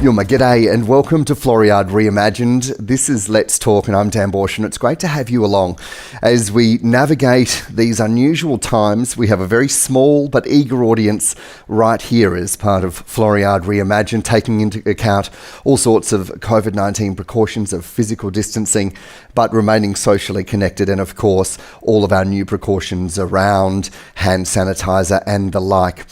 Yuma, g'day and welcome to Floriade Reimagined. This is Let's Talk and I'm Dan Bourchier, and it's great to have you along. As we navigate these unusual times, we have a very small but eager audience right here as part of Floriade Reimagined, taking into account all sorts of COVID-19 precautions of physical distancing, but remaining socially connected, and of course, all of our new precautions around hand sanitizer and the like.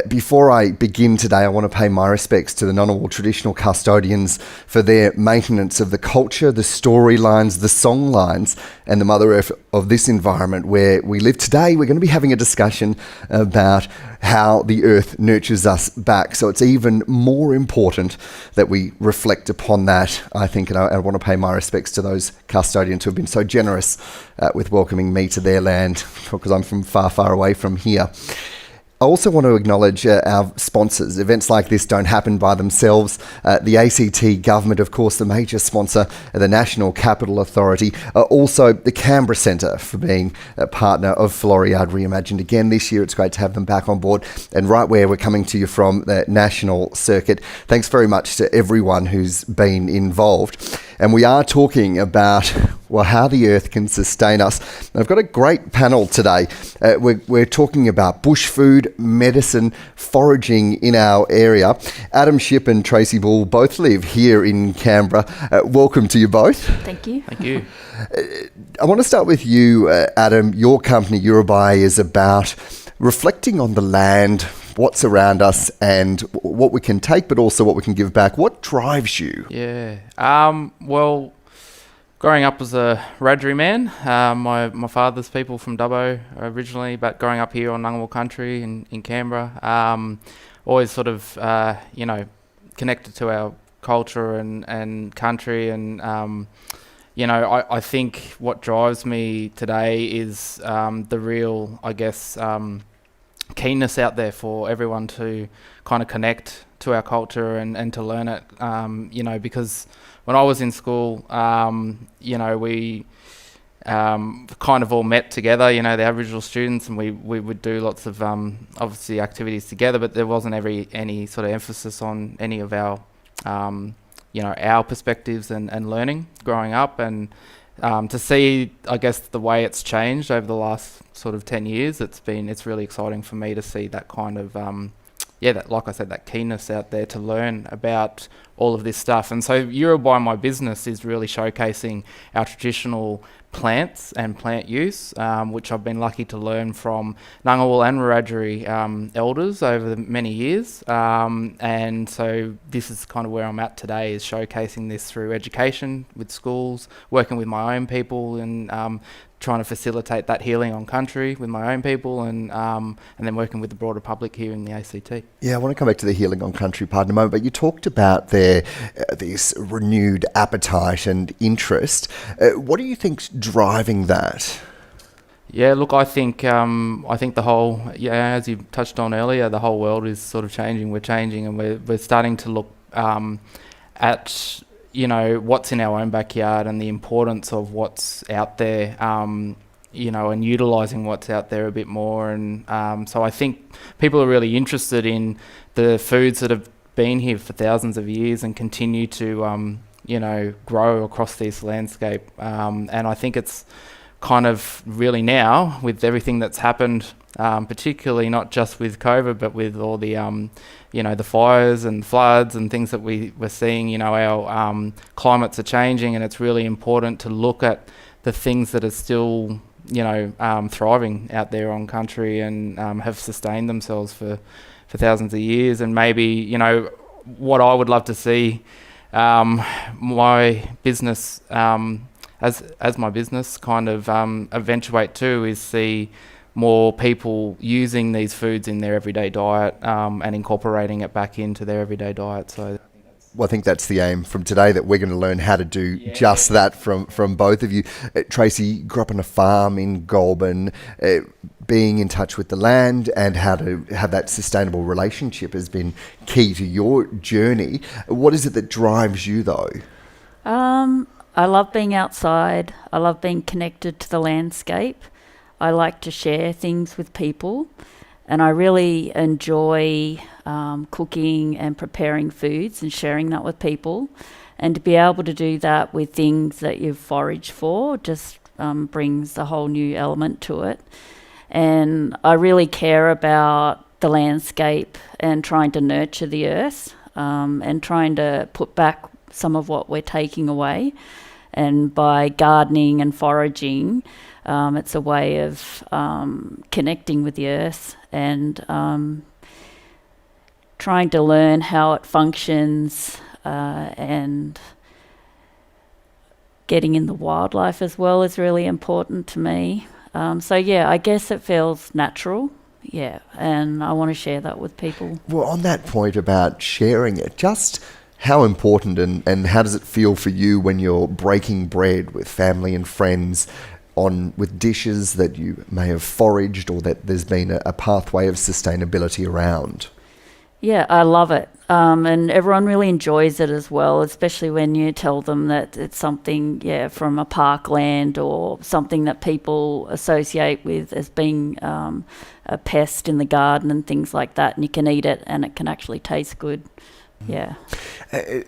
Before I begin today, I want to pay my respects to the Ngunnawal traditional custodians for their maintenance of the culture, the storylines, the song lines, and the Mother Earth of this environment where we live. Today, we're going to be having a discussion about how the earth nurtures us back. So it's even more important that we reflect upon that, I think, and I want to pay my respects to those custodians who have been so generous with welcoming me to their land, because I'm from far, far away from here. I also want to acknowledge our sponsors. Events like this don't happen by themselves. The ACT government, of course, the major sponsor, the National Capital Authority, also the Canberra Centre for being a partner of Floriade Reimagined. Again, this year, it's great to have them back on board. And right where we're coming to you from, the national circuit, thanks very much to everyone who's been involved. And we are talking about, well, how the earth can sustain us. And I've got a great panel today. We're talking about bush food, medicine, foraging in our area. Adam Shipp and Tracey Bool both live here in Canberra. Welcome to you both. Thank you. Thank you. I want to start with you, Adam. Your company, Yurbay, is about reflecting on the land, what's around us and what we can take, but also what we can give back. What drives you? Yeah. Well, growing up as a Wiradjuri man, my father's people from Dubbo originally, but growing up here on Ngunnawal country in Canberra, always sort of, connected to our culture and country. And, I think what drives me today is the real, keenness out there for everyone to kind of connect to our culture and to learn it, because when I was in school, we kind of all met together, the Aboriginal students, and we would do lots of obviously activities together, but there wasn't any sort of emphasis on any of our our perspectives and learning growing up. And to see, I guess, the way it's changed over the last sort of 10 years, it's really exciting for me to see that kind of, that keenness out there to learn about all of this stuff. And so Yurbay, my business, is really showcasing our traditional plants and plant use, which I've been lucky to learn from Ngunnawal and Wiradjuri elders over the many years. And so this is kind of where I'm at today, is showcasing this through education with schools, working with my own people, and trying to facilitate that healing on country with my own people, and then working with the broader public here in the ACT. Yeah, I want to come back to the healing on country part in a moment, but you talked about this renewed appetite and interest. What do you think's driving that? Yeah, look, I think the whole, as you touched on earlier, the whole world is sort of changing. We're changing, and we're starting to look at what's in our own backyard and the importance of what's out there, and utilising what's out there a bit more. And so I think people are really interested in the foods that have been here for thousands of years and continue to, grow across this landscape. And I think it's kind of really now, with everything that's happened, particularly not just with COVID, but with all the the fires and floods and things that we're seeing. Our climates are changing, and it's really important to look at the things that are still thriving out there on country and have sustained themselves for thousands of years. And maybe what I would love to see my business as my business kind of eventuate to is see more people using these foods in their everyday diet and incorporating it back into their everyday diet. So Well, I think that's the aim from today, that we're going to learn how to do just that from both of you. Tracey grew up on a farm in Goulburn. Being in touch with the land and how to have that sustainable relationship has been key to your journey. What is it that drives you, though? I love being outside. I love being connected to the landscape. I like to share things with people. And I really enjoy cooking and preparing foods and sharing that with people. And to be able to do that with things that you've foraged for just brings a whole new element to it. And I really care about the landscape and trying to nurture the earth and trying to put back some of what we're taking away. And by gardening and foraging, it's a way of connecting with the earth and trying to learn how it functions and getting in the wildlife as well is really important to me. So I guess it feels natural. Yeah, and I want to share that with people. Well, on that point about sharing it, just how important and how does it feel for you when you're breaking bread with family and friends with dishes that you may have foraged or that there's been a pathway of sustainability around? Yeah, I love it. And everyone really enjoys it as well, especially when you tell them that it's something, from a parkland or something that people associate with as being a pest in the garden and things like that. And you can eat it and it can actually taste good. Yeah.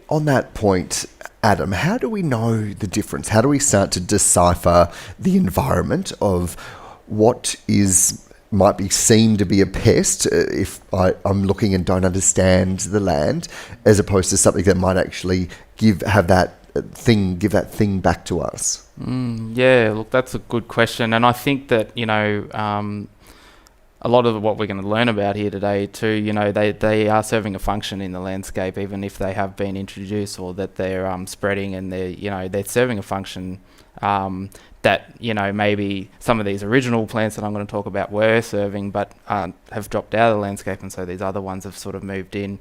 On that point, Adam, how do we know the difference? How do we start to decipher the environment of what might be seen to be a pest if I'm looking and don't understand the land, as opposed to something that might actually give that thing back to us? Look, that's a good question. And I think that, a lot of what we're going to learn about here today too, they are serving a function in the landscape, even if they have been introduced or that they're spreading, and they're serving a function that maybe some of these original plants that I'm going to talk about were serving, but have dropped out of the landscape, and so these other ones have sort of moved in.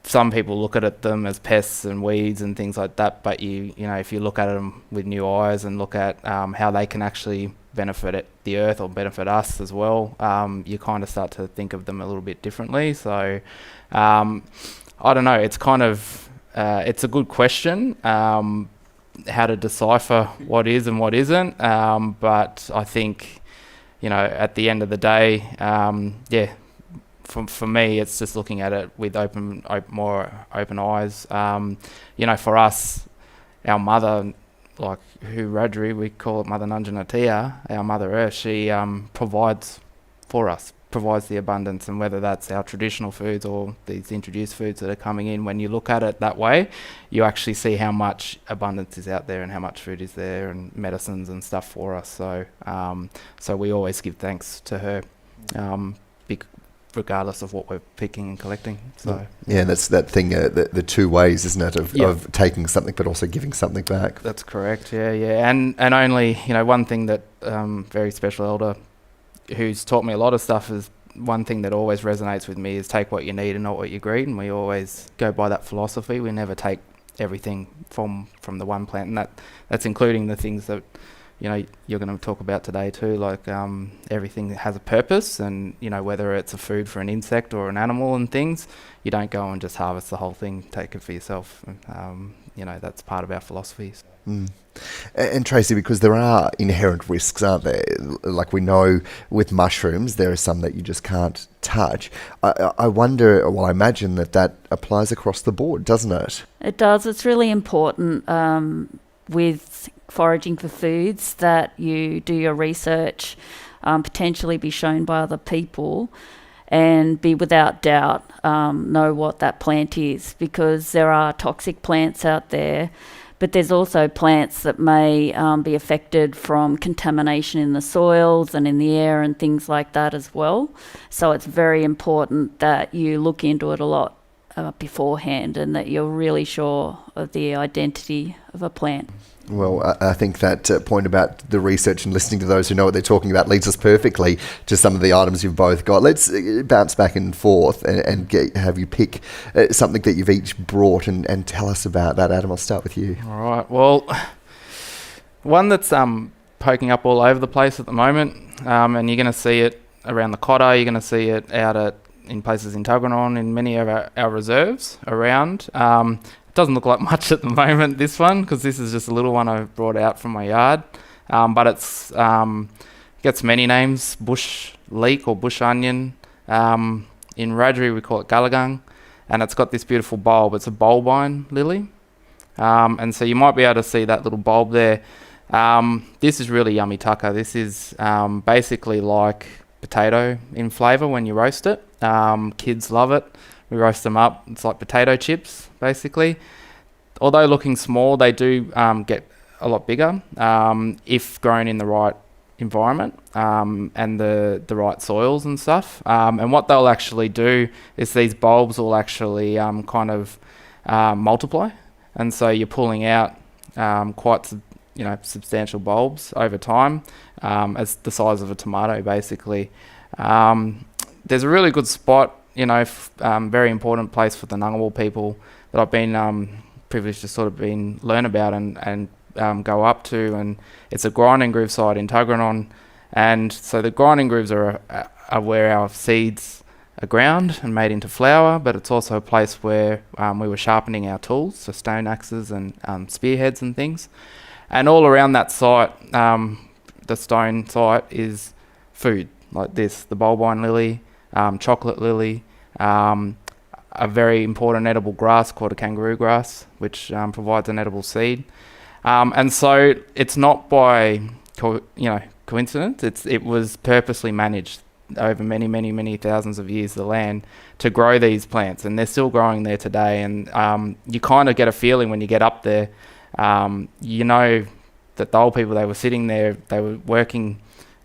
Some people look at them as pests and weeds and things like that, but if you look at them with new eyes and look at how they can actually benefit the earth or benefit us as well, you kind of start to think of them a little bit differently. So I don't know, it's kind of it's a good question, how to decipher what is and what isn't, but I think at the end of the day, for me, it's just looking at it with more open eyes. For us, our mother, like Wiradjuri, we call it Mother Nanjanatia, our Mother Earth, she provides for us, provides the abundance, and whether that's our traditional foods or these introduced foods that are coming in, when you look at it that way, you actually see how much abundance is out there and how much food is there and medicines and stuff for us. So we always give thanks to her, regardless of what we're picking and collecting. So that's that thing, the two ways, isn't it, of taking something but also giving something back. That's correct. And only one thing that very special elder who's taught me a lot of stuff is one thing that always resonates with me is take what you need and not what you greed, and we always go by that philosophy. We never take everything from the one plant, and that's including the things that you're going to talk about today too, like everything has a purpose, and whether it's a food for an insect or an animal and things, you don't go and just harvest the whole thing, take it for yourself. That's part of our philosophy. And Tracey, because there are inherent risks, aren't there? Like we know with mushrooms, there are some that you just can't touch. I wonder, I imagine that applies across the board, doesn't it? It does. It's really important with foraging for foods that you do your research, potentially be shown by other people, and be without doubt know what that plant is, because there are toxic plants out there, but there's also plants that may be affected from contamination in the soils and in the air and things like that as well. So it's very important that you look into it a lot beforehand and that you're really sure of the identity of a plant. Well, I think that point about the research and listening to those who know what they're talking about leads us perfectly to some of the items you've both got. Let's bounce back and forth and have you pick something that you've each brought and tell us about that. Adam, I'll start with you. All right. Well, one that's poking up all over the place at the moment, and you're going to see it around the Cotter, you're going to see it out in places in Tuggeranong, in many of our reserves around. Doesn't look like much at the moment, this one, because this is just a little one I brought out from my yard. But it's gets many names: bush leek or bush onion. In Wiradjuri we call it galagang, and it's got this beautiful bulb. It's a bulbine lily, and so you might be able to see that little bulb there. This is really yummy tucker. This is basically like potato in flavour when you roast it. Kids love it. We roast them up. It's like potato chips, basically. Although looking small, they do get a lot bigger if grown in the right environment and the right soils and stuff. And what they'll actually do is these bulbs will actually kind of multiply, and so you're pulling out quite substantial bulbs over time, as the size of a tomato, basically. There's a really good spot, very important place for the Ngunnawal people that I've been privileged to sort of learn about and go up to, and it's a grinding groove site in Tuggeranong, and so the grinding grooves are where our seeds are ground and made into flour, but it's also a place where we were sharpening our tools, so stone axes and spearheads and things. And all around that site, the stone site, is food like this: the bulbine lily, chocolate lily, a very important edible grass called a kangaroo grass, which provides an edible seed. And so it's not by coincidence. It was purposely managed over many, many, many thousands of years, the land, to grow these plants, and they're still growing there today. And you kind of get a feeling when you get up there, that the old people, they were sitting there, they were working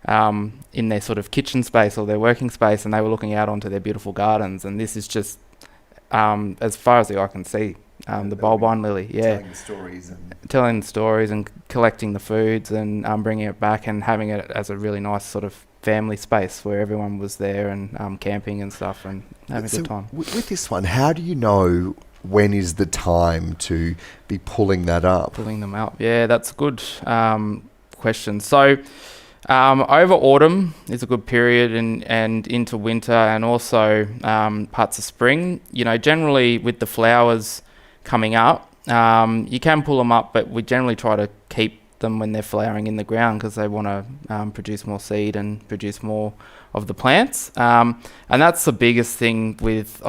in their sort of kitchen space or their working space, and they were looking out onto their beautiful gardens. And this is just, as far as the eye can see, the bulbine lily, telling the stories and collecting the foods and bringing it back and having it as a really nice sort of family space where everyone was there and camping and stuff and having a good time. With this one, how do you know when is the time to be pulling that up? Pulling them up, yeah, that's a good question. So over autumn is a good period, and into winter, and also parts of spring. Generally with the flowers coming up, you can pull them up, but we generally try to keep them when they're flowering in the ground because they want to produce more seed and produce more of the plants. And that's the biggest thing with,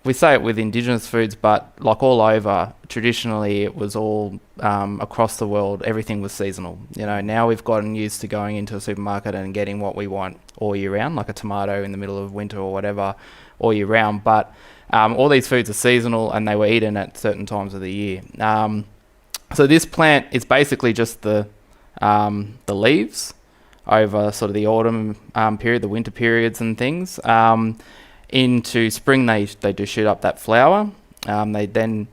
we say it with indigenous foods, but like all over, traditionally it was all across the world, everything was seasonal. Now we've gotten used to going into a supermarket and getting what we want all year round, like a tomato in the middle of winter or whatever, all year round. But all these foods are seasonal, and they were eaten at certain times of the year. So this plant is basically just the leaves over sort of the autumn period, the winter periods and things. Into spring, they do shoot up that flower. They then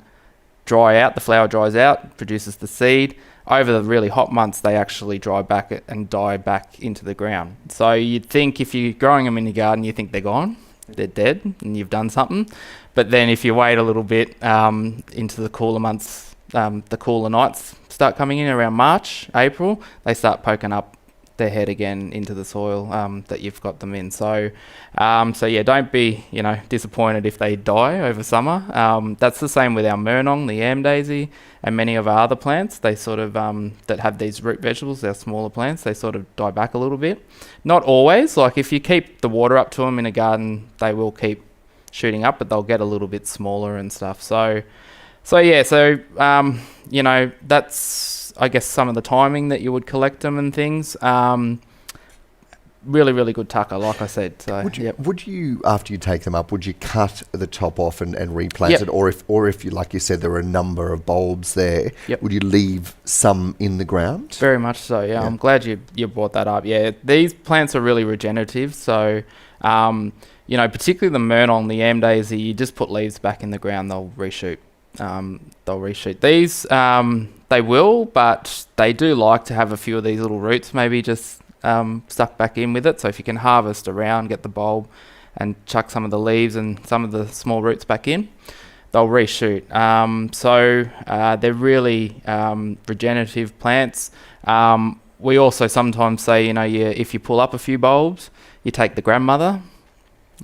dry out. The flower dries out, produces the seed. Over the really hot months, they actually dry back and die back into the ground. So you'd think if you're growing them in your garden, you think they're gone, they're dead, and you've done something. But then if you wait a little bit into the cooler months, the cooler nights start coming in around March, April, they start poking up their head again into the soil that you've got them in. So don't be disappointed if they die over summer. That's the same with our murnong, the yam daisy, and many of our other plants. They sort of that have these root vegetables, they're smaller plants, they sort of die back a little bit. Not always. Like if you keep the water up to them in a garden, they will keep shooting up, but they'll get a little bit smaller and stuff. That's I guess some of the timing that you would collect them and things. Really, really good tucker, like I said. So, would you, after you take them up, would you cut the top off and replant it, or if you, like you said, there are a number of bulbs there, would you leave some in the ground? Very much so. Yeah, I'm glad you brought that up. Yeah, these plants are really regenerative. So, particularly the murnong, the yam daisy, you just put leaves back in the ground, they'll reshoot. These, they will, but they do like to have a few of these little roots maybe just stuck back in with it. So if you can harvest around, get the bulb and chuck some of the leaves and some of the small roots back in, they'll reshoot. They're really regenerative plants. We also sometimes say, if you pull up a few bulbs, you take the grandmother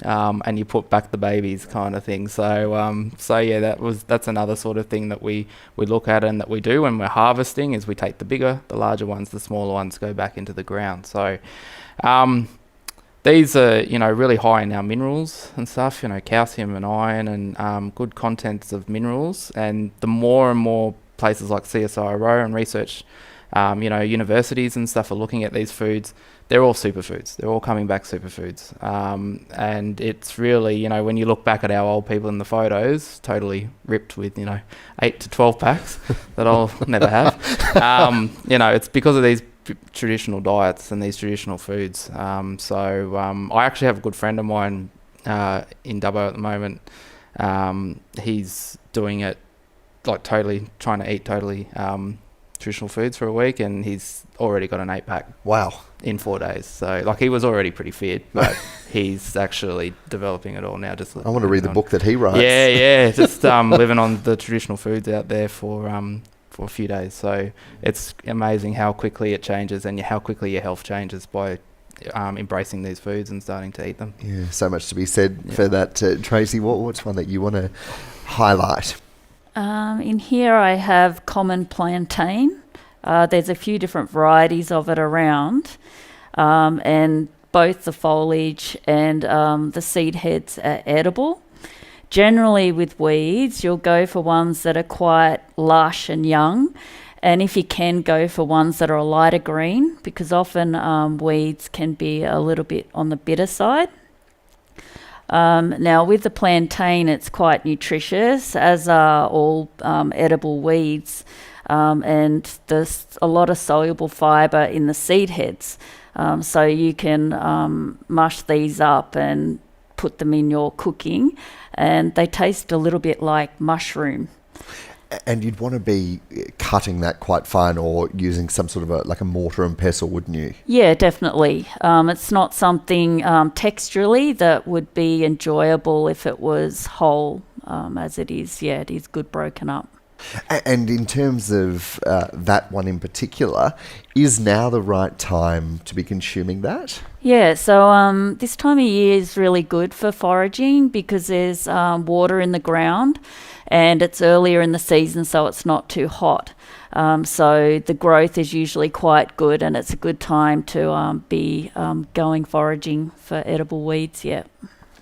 and you put back the babies kind of thing. So yeah, that's another sort of thing that we look at and that we do when we're harvesting, is we take the larger ones, the smaller ones go back into the ground. So these are, really high in our minerals and stuff, calcium and iron and good contents of minerals. And the more and more places like CSIRO and research, universities and stuff are looking at these foods, they're all superfoods. They're all coming back superfoods. And it's really, when you look back at our old people in the photos, totally ripped with, 8 to 12 packs that I'll never have. It's because of these traditional diets and these traditional foods. I actually have a good friend of mine in Dubbo at the moment. He's doing it like totally, trying to eat totally traditional foods for a week, and he's already got an 8-pack. Wow. In 4 days. So he was already pretty fit, but he's actually developing it all now. I want to read the book that he writes. Yeah. Just living on the traditional foods out there for a few days. So it's amazing how quickly it changes and how quickly your health changes by embracing these foods and starting to eat them. Yeah, so much to be said for that. Tracey, what's one that you want to highlight? In here I have common plantain. There's a few different varieties of it around, and both the foliage and the seed heads are edible. Generally with weeds, you'll go for ones that are quite lush and young, and if you can, go for ones that are a lighter green, because often weeds can be a little bit on the bitter side. Now with the plantain, it's quite nutritious, as are all edible weeds, and there's a lot of soluble fibre in the seed heads, so you can mush these up and put them in your cooking, and they taste a little bit like mushroom. And you'd want to be cutting that quite fine or using some sort of a mortar and pestle, wouldn't you? Yeah, definitely. It's not something texturally that would be enjoyable if it was whole, as it is. Yeah, it is good broken up. And in terms of that one in particular, is now the right time to be consuming that? Yeah, so this time of year is really good for foraging because there's water in the ground and it's earlier in the season, so it's not too hot. So the growth is usually quite good, and it's a good time to be going foraging for edible weeds, yeah.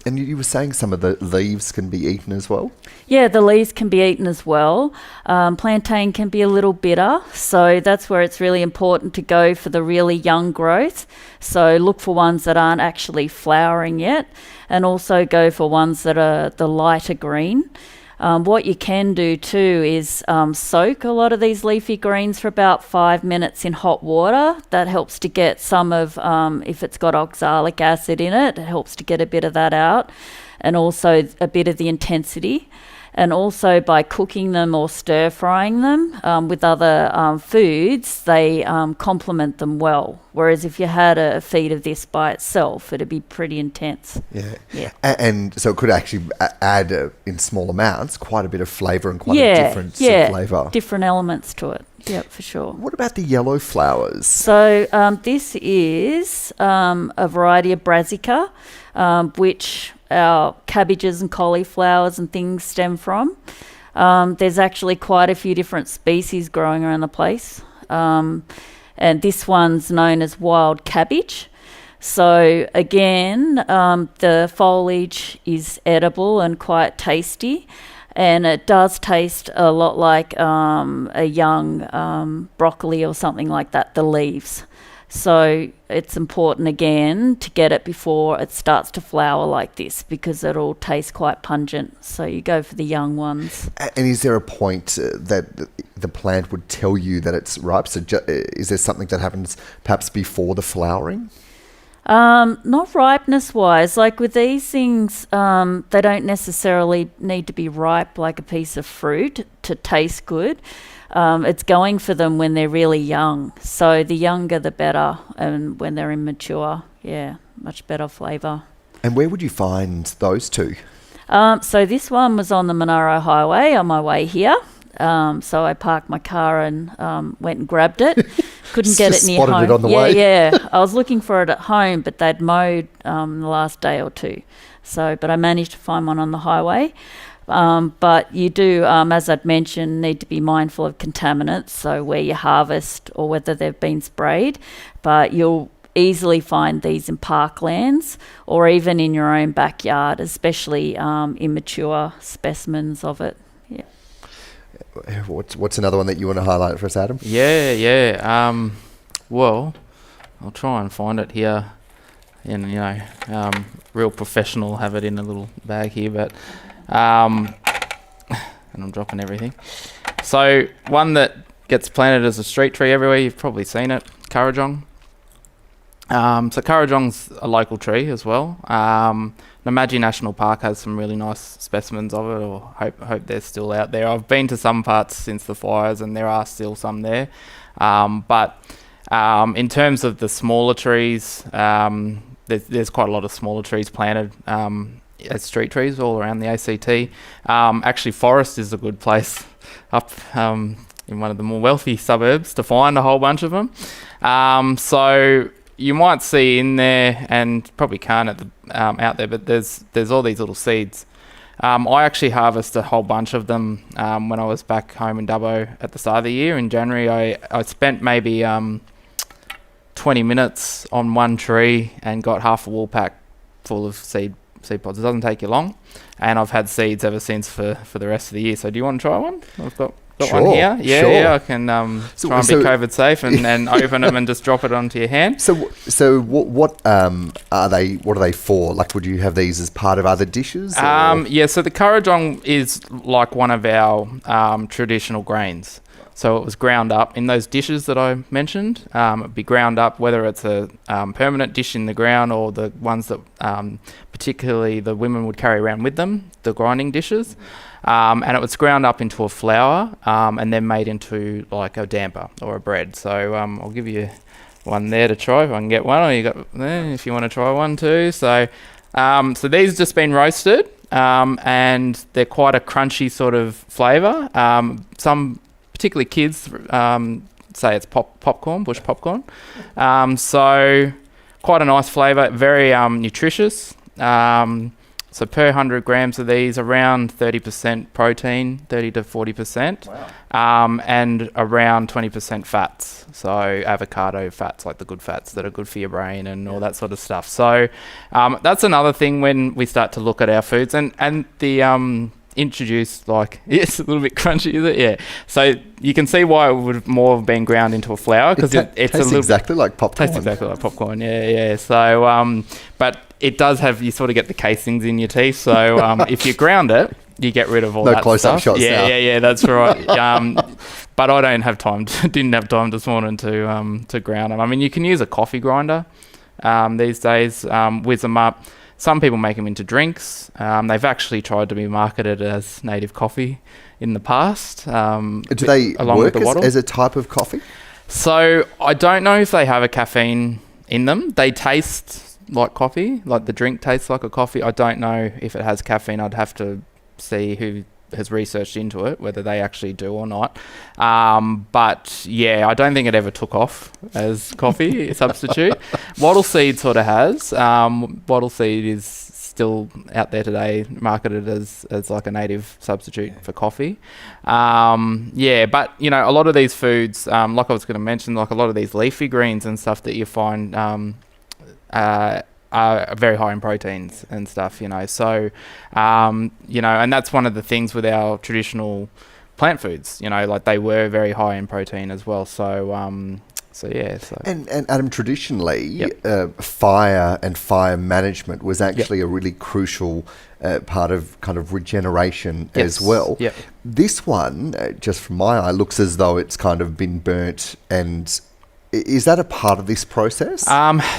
And you were saying some of the leaves can be eaten as well? Yeah, the leaves can be eaten as well. Plantain can be a little bitter, so that's where it's really important to go for the really young growth. So look for ones that aren't actually flowering yet, and also go for ones that are the lighter green. What you can do too is soak a lot of these leafy greens for about 5 minutes in hot water. That helps to get some of, if it's got oxalic acid in it, it helps to get a bit of that out, and also a bit of the intensity. And also by cooking them or stir frying them with other foods, they complement them well. Whereas if you had a feed of this by itself, it'd be pretty intense. Yeah. And so it could actually add, in small amounts, quite a bit of flavour and quite a difference of flavour. Different elements to it. Yeah, for sure. What about the yellow flowers? So this is a variety of brassica, which our cabbages and cauliflowers and things stem from. There's actually quite a few different species growing around the place. And this one's known as wild cabbage. So again, the foliage is edible and quite tasty. And it does taste a lot like a young broccoli or something like that, the leaves. So it's important, again, to get it before it starts to flower like this, because it'll taste quite pungent. So you go for the young ones. And is there a point that the plant would tell you that it's ripe? So is there something that happens perhaps before the flowering? Not ripeness-wise. Like with these things, they don't necessarily need to be ripe like a piece of fruit to taste good. It's going for them when they're really young. So the younger the better, and when they're immature, yeah, much better flavour. And where would you find those two? So this one was on the Monaro Highway on my way here. So I parked my car and went and grabbed it. Couldn't get it near home. Spotted it on the way? Yeah. I was looking for it at home, but they'd mowed the last day or two. So, but I managed to find one on the highway. But you do, as I'd mentioned, need to be mindful of contaminants, so where you harvest or whether they've been sprayed. But you'll easily find these in parklands or even in your own backyard, especially immature specimens of it. Yeah. What's another one that you want to highlight for us, Adam? Yeah. Well, I'll try and find it here. And, real professional, have it in a little bag here, but... and I'm dropping everything. So one that gets planted as a street tree everywhere, you've probably seen it, Kurrajong. So Kurrajong's a local tree as well. Namadgi National Park has some really nice specimens of it, or hope they're still out there. I've been to some parts since the fires and there are still some there. But in terms of the smaller trees, there's quite a lot of smaller trees planted as street trees all around the ACT. Actually, Forest is a good place up in one of the more wealthy suburbs to find a whole bunch of them. So you might see in there, and probably can't out there, but there's all these little seeds. I actually harvest a whole bunch of them when I was back home in Dubbo at the start of the year. In January, I spent maybe 20 minutes on one tree and got half a wool pack full of seed pods. It doesn't take you long, and I've had seeds ever since for the rest of the year. So do you want to try one? I've got one here. Yeah, I can try and be COVID safe and open them and just drop it onto your hand. So what are they? What are they for? Like, would you have these as part of other dishes? Yeah. So the Kurrajong is like one of our traditional grains. So it was ground up in those dishes that I mentioned. It'd be ground up, whether it's a permanent dish in the ground or the ones that particularly the women would carry around with them, the grinding dishes. And it was ground up into a flour and then made into like a damper or a bread. So I'll give you one there to try if I can get one, or you got there if you want to try one too. So these have just been roasted and they're quite a crunchy sort of flavour. Some particularly kids say it's popcorn, bush popcorn. So quite a nice flavour, very nutritious. So per 100 grams of these, around 30% protein, 30 to 40%, and around 20% fats. So avocado fats, like the good fats that are good for your brain and all that sort of stuff. So that's another thing when we start to look at our foods and the introduced, like, it's a little bit crunchy, is it? Yeah. So you can see why it would have more have been ground into a flour, because it's a little exactly like popcorn. Tastes exactly like popcorn. Yeah. So but it does have, you sort of get the casings in your teeth. So if you ground it, you get rid of all that stuff. No close-up shots. Yeah. That's right. But I didn't have time this morning to ground them. I mean, you can use a coffee grinder these days. Whiz them up. Some people make them into drinks. They've actually tried to be marketed as native coffee in the past. Do they work as a type of coffee? So I don't know if they have a caffeine in them. They taste like coffee, like the drink tastes like a coffee. I don't know if it has caffeine. I'd have to see who has researched into it, whether they actually do or not. But yeah, I don't think it ever took off as coffee substitute. Wattle seed sort of has. Wattle seed is still out there today, marketed as like a native substitute for coffee. Yeah, but you know, a lot of these foods, like I was going to mention, like a lot of these leafy greens and stuff that you find are very high in proteins and stuff, you know. So, you know, and that's one of the things with our traditional plant foods, you know, like they were very high in protein as well. So, yeah. So. And Adam, traditionally, fire and fire management was actually a really crucial part of kind of regeneration as well. Yep. This one, just from my eye, looks as though it's kind of been burnt and... Is that a part of this process?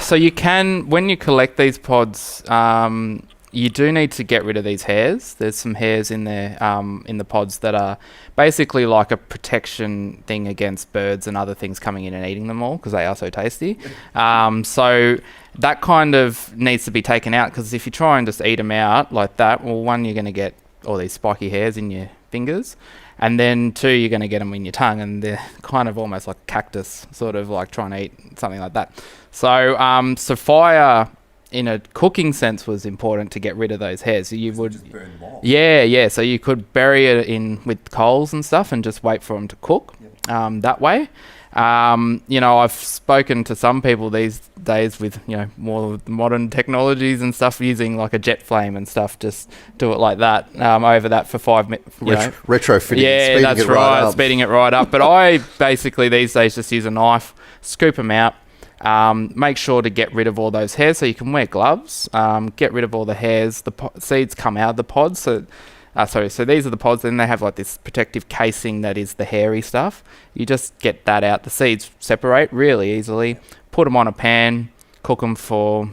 So you can, when you collect these pods, you do need to get rid of these hairs. There's some hairs in there, in the pods that are basically like a protection thing against birds and other things coming in and eating them all because they are so tasty. So that kind of needs to be taken out, because if you try and just eat them out like that, well, one, you're going to get all these spiky hairs in your fingers. And then two, you're going to get them in your tongue, and they're kind of almost like cactus, sort of like trying to eat something like that. So, so fire in a cooking sense was important to get rid of those hairs. So you would just burn them off. Yeah. So you could bury it in with coals and stuff and just wait for them to cook that way. I've spoken to some people these days with, more modern technologies and stuff, using like a jet flame and stuff, just do it like that, over that for 5 minutes. Retrofitting. Yeah, that's right, speeding it right up. But I basically these days just use a knife, scoop them out, make sure to get rid of all those hairs so you can wear gloves, get rid of all the hairs. The seeds come out of the pods, so these are the pods, then they have like this protective casing that is the hairy stuff. You just get that out. The seeds separate really easily. Put them on a pan, cook them for,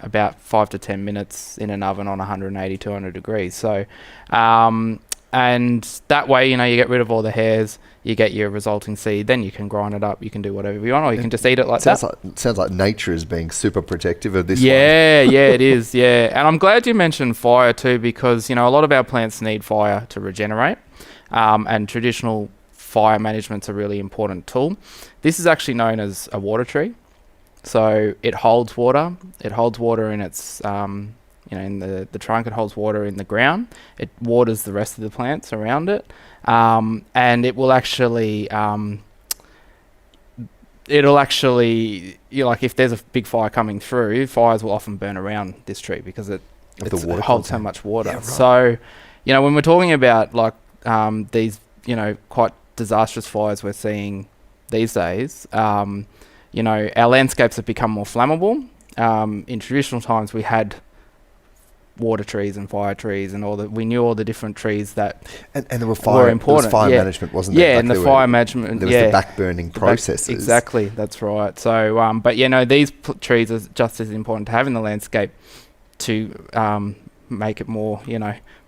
about 5 to 10 minutes in an oven on 180, 200 degrees. So, and that way, you get rid of all the hairs, you get your resulting seed, then you can grind it up, you can do whatever you want, or you can just eat it like that. Sounds like nature is being super protective of this one. Yeah, it is, yeah. And I'm glad you mentioned fire too, because, a lot of our plants need fire to regenerate, and traditional fire management's a really important tool. This is actually known as a water tree. So it holds water. It holds water in its... in the trunk, it holds water in the ground. It waters the rest of the plants around it, and it will actually, like if there's a big fire coming through, fires will often burn around this tree because it holds so much water. Yeah, right. So, when we're talking about like these, quite disastrous fires we're seeing these days, our landscapes have become more flammable. In traditional times, we had water trees and fire trees and we knew all the different trees that and there were important. There was fire management, wasn't there? Yeah, and the fire management. There was the back burning processes. Exactly, that's right. So, but these trees are just as important to have in the landscape to make it more,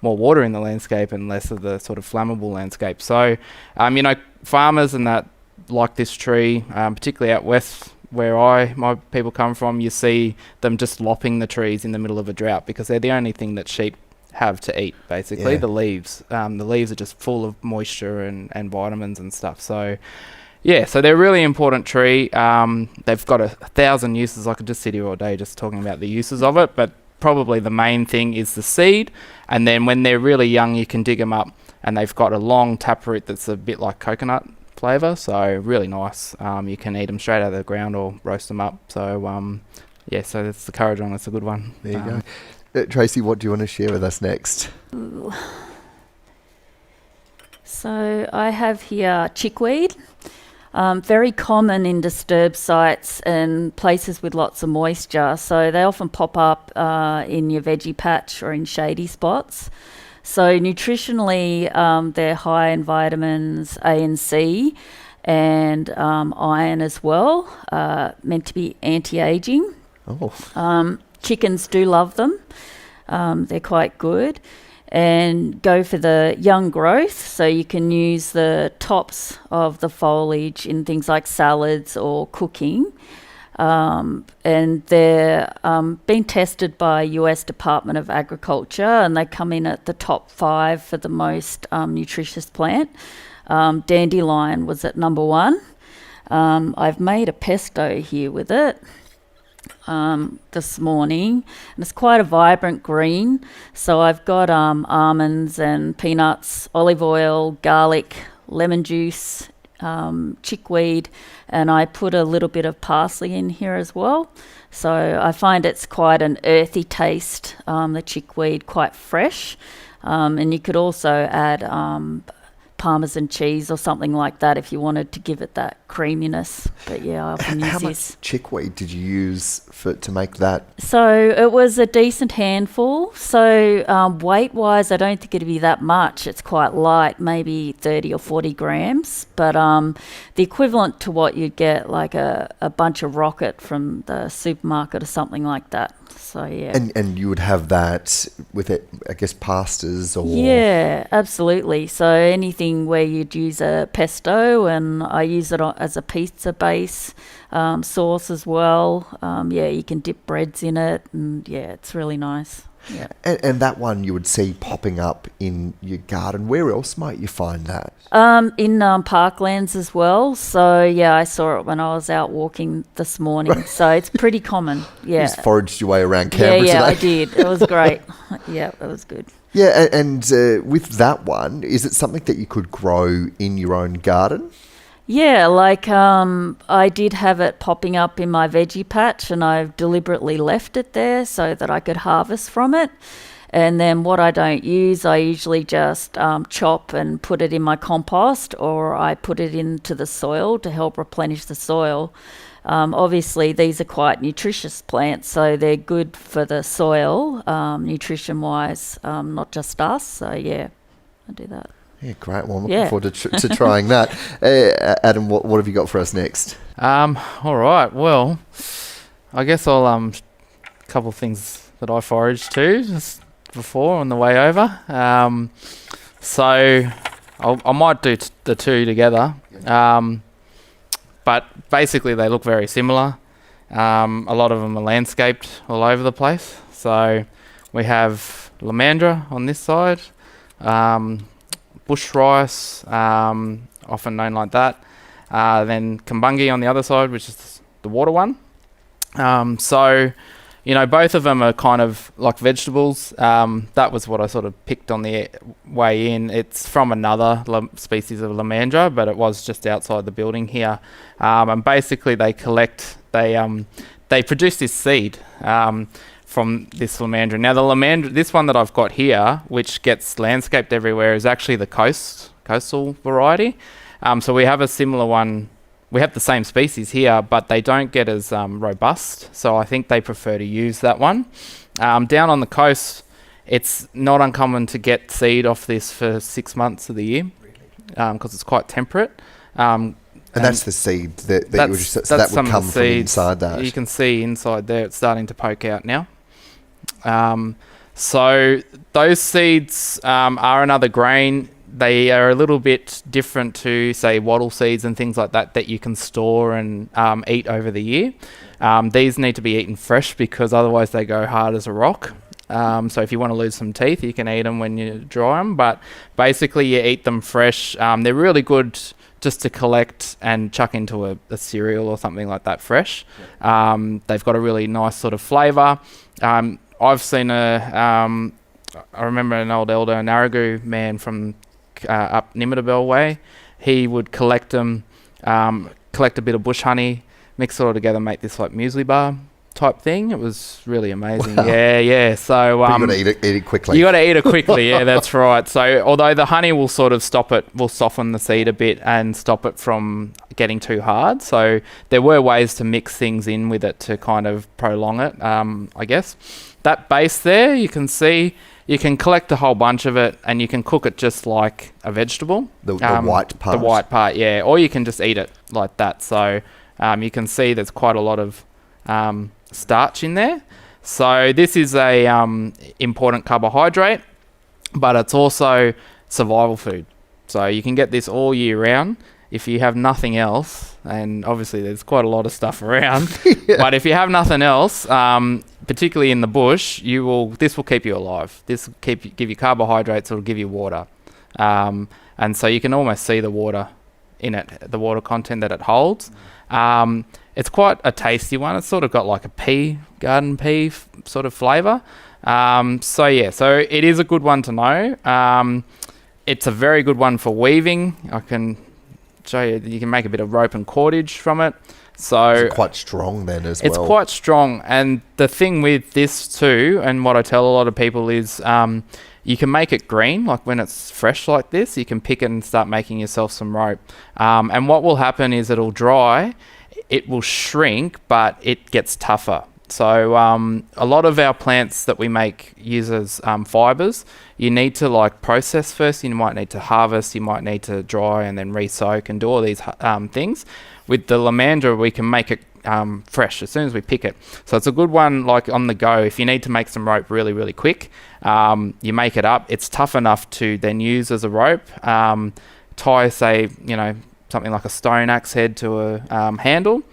more water in the landscape and less of the sort of flammable landscape. So, farmers and that like this tree, particularly out west, where my people come from, you see them just lopping the trees in the middle of a drought because they're the only thing that sheep have to eat, basically. The leaves. The leaves are just full of moisture and vitamins and stuff. So, so they're a really important tree. They've got 1,000 uses. I could just sit here all day just talking about the uses of it, but probably the main thing is the seed. And then when they're really young, you can dig them up, and they've got a long taproot that's a bit like coconut flavour, so really nice. You can eat them straight out of the ground or roast them up. So so that's the courage one. That's a good one. There you go. Tracey, what do you want to share with us next? So I have here chickweed, very common in disturbed sites and places with lots of moisture. So they often pop up in your veggie patch or in shady spots. So nutritionally, they're high in vitamins A and C and iron as well, meant to be anti-aging. Chickens do love them. They're quite good. And go for the young growth, so you can use the tops of the foliage in things like salads or cooking. And they're been tested by US Department of Agriculture, and they come in at the top 5 for the most nutritious plant. Dandelion was at number 1. I've made a pesto here with it this morning, and it's quite a vibrant green. So I've got almonds and peanuts, olive oil, garlic, lemon juice, chickweed, and I put a little bit of parsley in here as well. So I find it's quite an earthy taste, the chickweed, quite fresh. And you could also add Parmesan cheese or something like that if you wanted to give it that creaminess. But yeah, I often use this. How much chickweed did you use to make that? So it was a decent handful. So weight-wise, I don't think it'd be that much. It's quite light, maybe 30 or 40 grams. But the equivalent to what you'd get like a bunch of rocket from the supermarket or something like that. So yeah. And you would have that with it, I guess, pastas or... Yeah, absolutely. So anything where you'd use a pesto, and I use it as a pizza base sauce as well. You can dip breads in it, and yeah, it's really nice. Yeah. And that one you would see popping up in your garden. Where else might you find that? In parklands as well. So yeah, I saw it when I was out walking this morning. So it's pretty common. Yeah. You just foraged your way around Canberra yeah, today. I did. It was great. Yeah, it was good. Yeah, and with that one, is it something that you could grow in your own garden? Yeah, like I did have it popping up in my veggie patch, and I've deliberately left it there so that I could harvest from it. And then what I don't use, I usually just chop and put it in my compost, or I put it into the soil to help replenish the soil. Obviously, these are quite nutritious plants, so they're good for the soil, nutrition-wise, not just us. So yeah, I do that. Yeah, great. Well, I'm looking forward to trying that. Adam, what have you got for us next? All right. Well, I guess I'll couple of things that I foraged too just before on the way over. So I might do the two together. But basically they look very similar. A lot of them are landscaped all over the place. So we have lamandra on this side. Bush rice, often known like that. Then kumbungi on the other side, which is the water one. So, both of them are kind of like vegetables. That was what I sort of picked on the way in. It's from another species of lamandra, but it was just outside the building here. And basically they produce this seed from this lamandra. Now the lamandra, this one that I've got here, which gets landscaped everywhere, is actually the coastal variety. So we have a similar one. We have the same species here, but they don't get as robust. So I think they prefer to use that one. Down on the coast, it's not uncommon to get seed off this for 6 months of the year, because it's quite temperate. And that's the seed that would come from inside that. You can see inside there, it's starting to poke out now. So those seeds are another grain. They are a little bit different to, say, wattle seeds and things like that you can store and eat over the year. These need to be eaten fresh because otherwise they go hard as a rock. So if you want to lose some teeth, you can eat them when you dry them. But basically you eat them fresh. They're really good just to collect and chuck into a cereal or something like that fresh. They've got a really nice sort of flavour. I've seen I remember an old elder, an Narragoo man from up Nimidabel way. He would collect them, collect a bit of bush honey, mix it all together, make this like muesli bar type thing. It was really amazing. Wow. Yeah. So you got to eat it quickly. You got to eat it quickly. Yeah, that's right. So although the honey will sort of will soften the seed a bit and stop it from getting too hard. So there were ways to mix things in with it to kind of prolong it. I guess that base there, you can see. You can collect a whole bunch of it and you can cook it just like a vegetable. The white part? The white part, yeah. Or you can just eat it like that. So you can see there's quite a lot of starch in there. So this is a important carbohydrate, but it's also survival food. So you can get this all year round if you have nothing else. And obviously there's quite a lot of stuff around. Yeah. But if you have nothing else, particularly in the bush, this will keep you alive. This will give you carbohydrates. It'll give you water, and so you can almost see the water in it, the water content that it holds. It's quite a tasty one. It's sort of got like a garden pea sort of flavour. So it is a good one to know. It's a very good one for weaving. I can show you. You can make a bit of rope and cordage from it. So it's quite strong then as well. It's quite strong. And the thing with this too, and what I tell a lot of people is you can make it green, like when it's fresh like this, you can pick it and start making yourself some rope. And what will happen is it'll dry, it will shrink, but it gets tougher. So a lot of our plants that we make use as fibres. You need to like process first. You might need to harvest. You might need to dry and then re-soak and do all these things. With the lamandra, we can make it fresh as soon as we pick it. So it's a good one like on the go. If you need to make some rope really, really quick, you make it up. It's tough enough to then use as a rope. Tie, say, something like a stone axe head to a handle.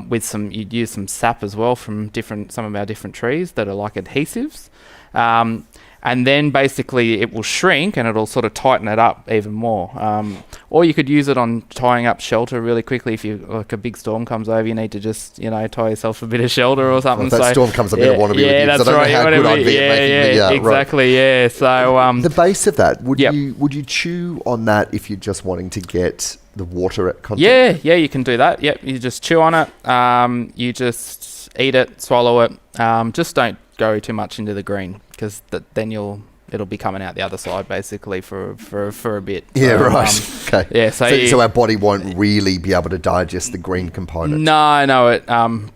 With you'd use some sap as well from some of our different trees that are like adhesives. And then basically it will shrink and it'll sort of tighten it up even more. Or you could use it on tying up shelter really quickly. If like a big storm comes over, you need to just, tie yourself a bit of shelter or something. Well, if that storm comes, I want to be with you. That's I don't right. know how good I'd be at making the, exactly. Right. Yeah. So the base of that, would you chew on that if you're just wanting to get the water content? Yeah, you can do that. Yep, you just chew on it. You just eat it, swallow it. Just don't go too much into the green, because then it'll be coming out the other side basically for a bit. Yeah, so, right. Okay. Yeah, so our body won't really be able to digest the green component. No, it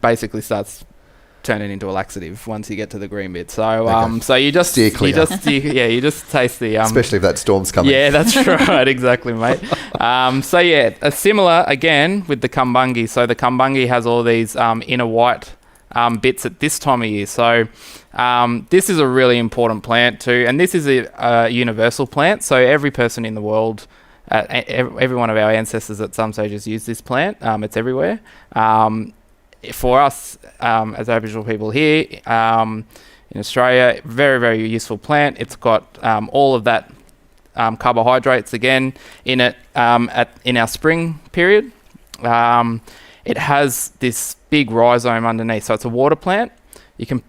basically starts turning into a laxative once you get to the green bit. So so you just steer clear. You just taste the especially if that storm's coming. Yeah, that's right, exactly, mate. So yeah, a similar again with the kumbungi. So the kumbungi has all these inner white bits at this time of year. So this is a really important plant too, and this is a universal plant. So every person in the world, every one of our ancestors at some stage has used this plant. It's everywhere. For us as Aboriginal people here in Australia, very, very useful plant. It's got all of that carbohydrates again in it in our spring period. It has this big rhizome underneath, so it's a water plant. You can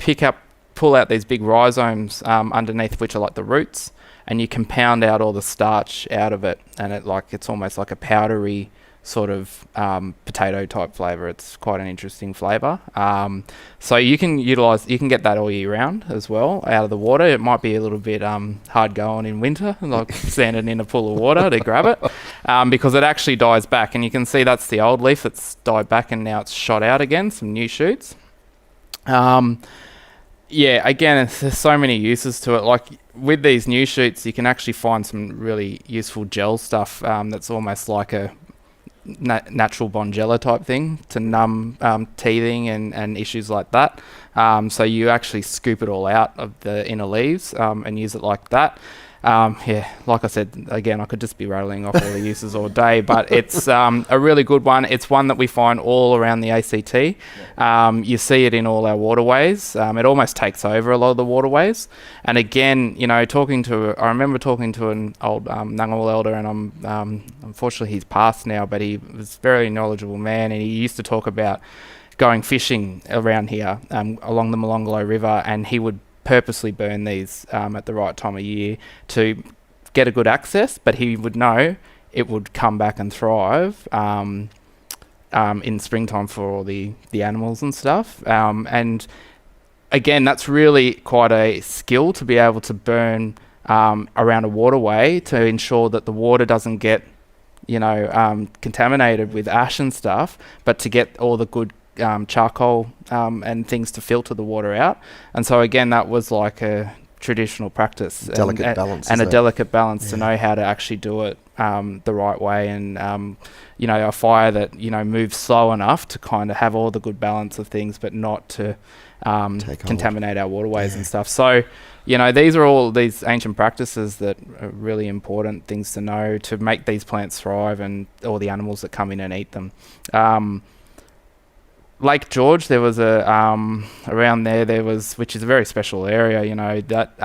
pull out these big rhizomes underneath, which are like the roots, and you can pound out all the starch out of it, and it's almost like a powdery sort of potato type flavour. It's quite an interesting flavour. So you can get that all year round as well out of the water. It might be a little bit hard going in winter, like standing in a pool of water to grab it, because it actually dies back, and you can see that's the old leaf that's died back and now it's shot out again, some new shoots. Again, there's so many uses to it. Like with these new shoots, you can actually find some really useful gel stuff that's almost like a natural Bonjela type thing to numb teething and issues like that. So you actually scoop it all out of the inner leaves and use it like that. Like I said, again, I could just be rattling off all the uses all day, but it's a really good one. It's one that we find all around the ACT. You see it in all our waterways. It almost takes over a lot of the waterways. And again, I remember talking to an old Ngunnawal elder, and unfortunately he's passed now, but he was a very knowledgeable man, and he used to talk about going fishing around here along the Molonglo River, and he would purposely burn these at the right time of year to get a good access, but he would know it would come back and thrive in springtime for all the animals and stuff. And again, that's really quite a skill to be able to burn around a waterway to ensure that the water doesn't get contaminated with ash and stuff, but to get all the good charcoal and things to filter the water out. And so again, that was like a traditional practice, delicate balance to know how to actually do it the right way, and a fire that moves slow enough to kind of have all the good balance of things, but not to contaminate our waterways and stuff. So these are all these ancient practices that are really important things to know to make these plants thrive and all the animals that come in and eat them. Lake George, there was around there was, which is a very special area, that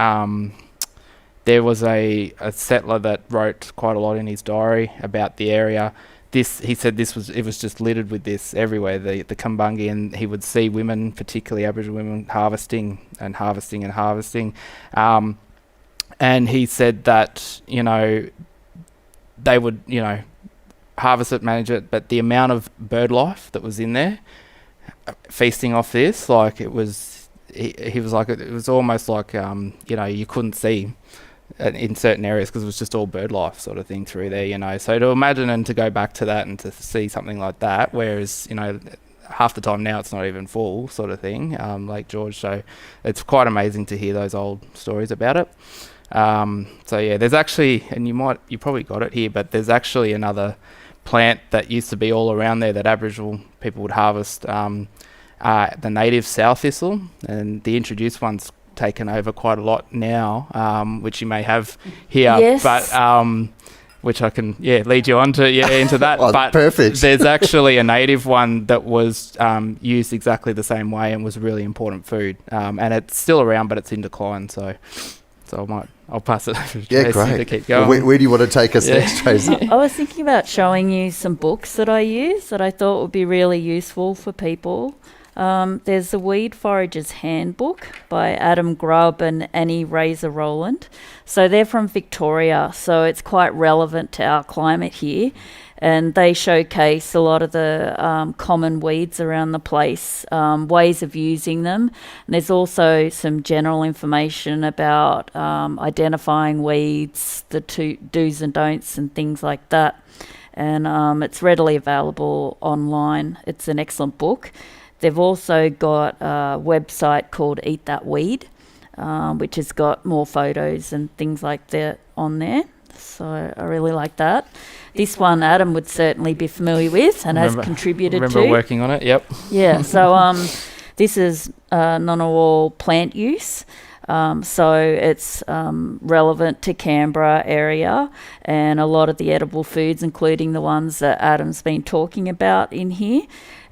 there was a settler that wrote quite a lot in his diary about the area. He said it was just littered with this everywhere, the kumbungi, and he would see women, particularly Aboriginal women, harvesting. And he said that, they would, harvest it, manage it, but the amount of bird life that was in there, feasting off this, like it was, he was like, it was almost like, you couldn't see in certain areas because it was just all bird life sort of thing through there, So to imagine and to go back to that and to see something like that, whereas, half the time now it's not even full sort of thing, Lake George. So it's quite amazing to hear those old stories about it. So yeah, there's actually, and you probably got it here, but there's actually another plant that used to be all around there that Aboriginal people would harvest, the native sow thistle, and the introduced one's taken over quite a lot now, which you may have here. Yes. But which I can lead you on to into that. Oh, but perfect. There's actually a native one that was used exactly the same way and was really important food, and it's still around, but it's in decline. So I'll pass it over to Tracey great. to keep going. Where do you want to take us next, Tracey? I was thinking about showing you some books that I use that I thought would be really useful for people. There's the Weed Forager's Handbook by Adam Grubb and Annie Razor Rowland. So they're from Victoria, so it's quite relevant to our climate here. And they showcase a lot of the common weeds around the place, ways of using them. And there's also some general information about identifying weeds, the do's and don'ts and things like that. And it's readily available online. It's an excellent book. They've also got a website called Eat That Weed, which has got more photos and things like that on there. So I really like that. This one Adam would certainly be familiar with and has contributed to. Remember working on it, yep. Yeah, so this is non-oil plant use. So it's relevant to Canberra area and a lot of the edible foods, including the ones that Adam's been talking about in here.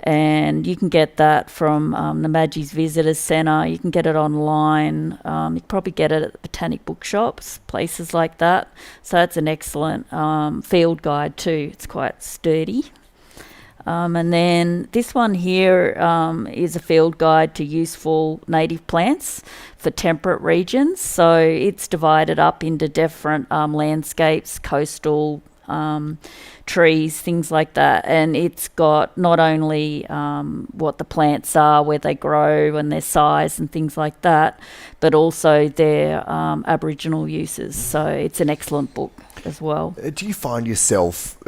And you can get that from the Madgie's Visitors Centre. You can get it online. You can probably get it at the botanic bookshops, places like that. So it's an excellent field guide too. It's quite sturdy. And then this one here is a field guide to useful native plants for temperate regions. So it's divided up into different landscapes, coastal trees, things like that. And it's got not only what the plants are, where they grow and their size and things like that, but also their Aboriginal uses. So it's an excellent book as well. Do you find yourself,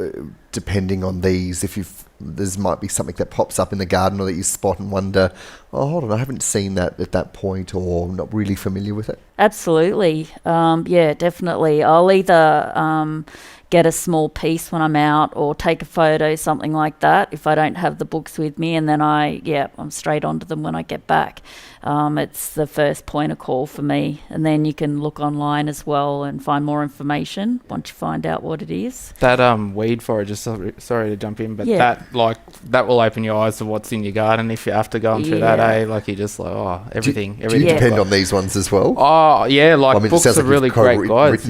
depending on these, if there might be something that pops up in the garden or that you spot and wonder, oh, hold on, I haven't seen that at that point, or not really familiar with it? Absolutely. Yeah, definitely. I'll either get a small piece when I'm out or take a photo, something like that, if I don't have the books with me, and then I'm straight onto them when I get back. It's the first point of call for me, and then you can look online as well and find more information once you find out what it is. That weed forager, sorry to jump in, but that will open your eyes to what's in your garden if you have to go through that, like you're just like, everything. Do you depend on these ones as well? Oh yeah, books are really great guides.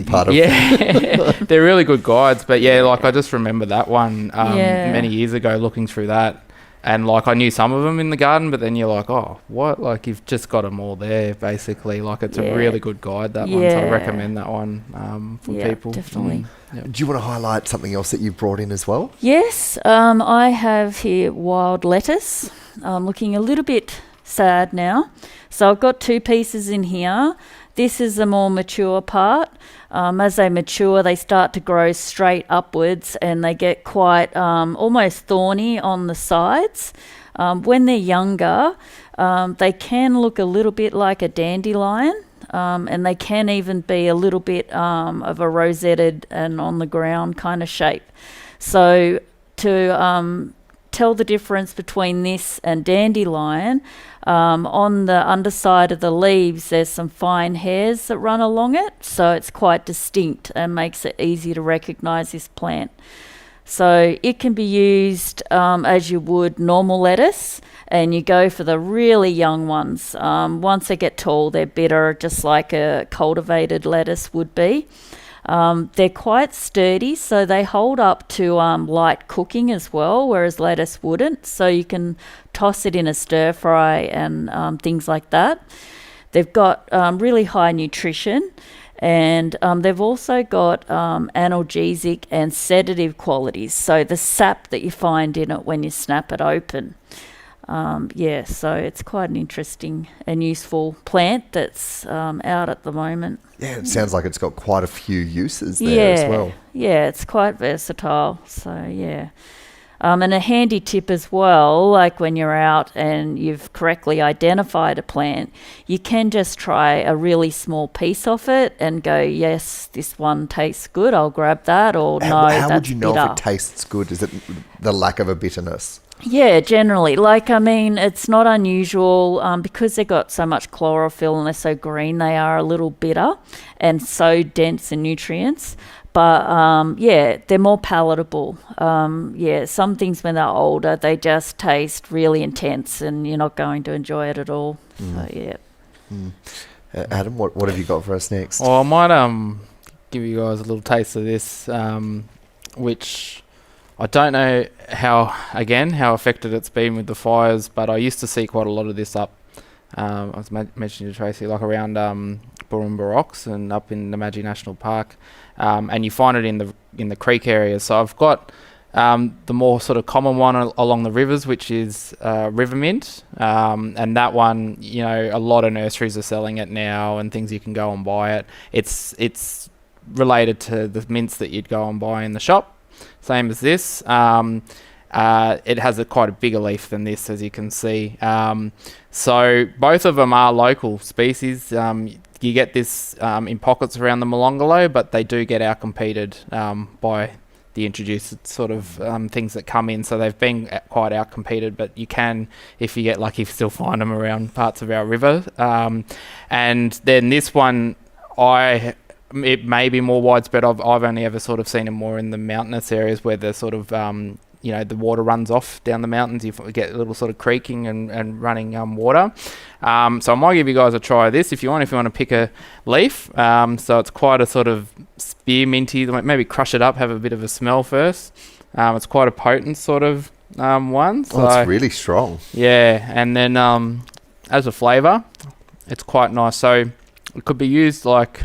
They're really good guides, but I just remember that one many years ago, looking through that. And I knew some of them in the garden, but then you're like, oh, what? You've just got them all there, basically. It's a really good guide, that one. So I recommend that one for people. Definitely. Do you want to highlight something else that you've brought in as well? Yes, I have here wild lettuce. I'm looking a little bit sad now. So I've got two pieces in here. This is the more mature part. As they mature, they start to grow straight upwards and they get quite almost thorny on the sides. When they're younger, they can look a little bit like a dandelion, and they can even be a little bit of a rosetted and on the ground kind of shape. So to tell the difference between this and dandelion, on the underside of the leaves there's some fine hairs that run along it, so it's quite distinct and makes it easy to recognize this plant. So it can be used as you would normal lettuce, and you go for the really young ones. Once they get tall, they're bitter, just like a cultivated lettuce would be. They're quite sturdy, so they hold up to light cooking as well, whereas lettuce wouldn't. So you can toss it in a stir fry and things like that. They've got really high nutrition, and they've also got analgesic and sedative qualities. So the sap that you find in it when you snap it open. So it's quite an interesting and useful plant that's out at the moment. Yeah, it sounds like it's got quite a few uses there as well. Yeah, it's quite versatile. So, yeah. And a handy tip as well, like when you're out and you've correctly identified a plant, you can just try a really small piece of it and go, yes, this one tastes good, I'll grab that, or no, that's bitter. How would you know if it tastes good? Is it the lack of a bitterness? Yeah, generally. It's not unusual because they've got so much chlorophyll and they're so green, they are a little bitter and so dense in nutrients. But they're more palatable. Some things when they're older, they just taste really intense and you're not going to enjoy it at all. So, yeah. Adam, what have you got for us next? Well, I might give you guys a little taste of this, which I don't know how affected it's been with the fires, but I used to see quite a lot of this up. I was mentioning to Tracey, like around Bourchier Rocks and up in the Magic National Park, and you find it in the creek areas. So I've got the more sort of common one along the rivers, which is river mint, and that one, a lot of nurseries are selling it now, and things you can go and buy it. It's related to the mints that you'd go and buy in the shop, same as this. It has quite a bigger leaf than this, as you can see. So both of them are local species. You get this in pockets around the Molonglo, but they do get outcompeted by the introduced sort of things that come in. So they've been quite outcompeted, but you can, if you get lucky, still find them around parts of our river. And then this one, it may be more widespread. I've only ever sort of seen it more in the mountainous areas where the sort of the water runs off down the mountains. You get a little sort of creaking and running water. So I might give you guys a try of this if you want to pick a leaf. So it's quite a sort of spearminty. Maybe crush it up, have a bit of a smell first. It's quite a potent sort of one. So, it's really strong. Yeah, and then as a flavour, it's quite nice. So it could be used like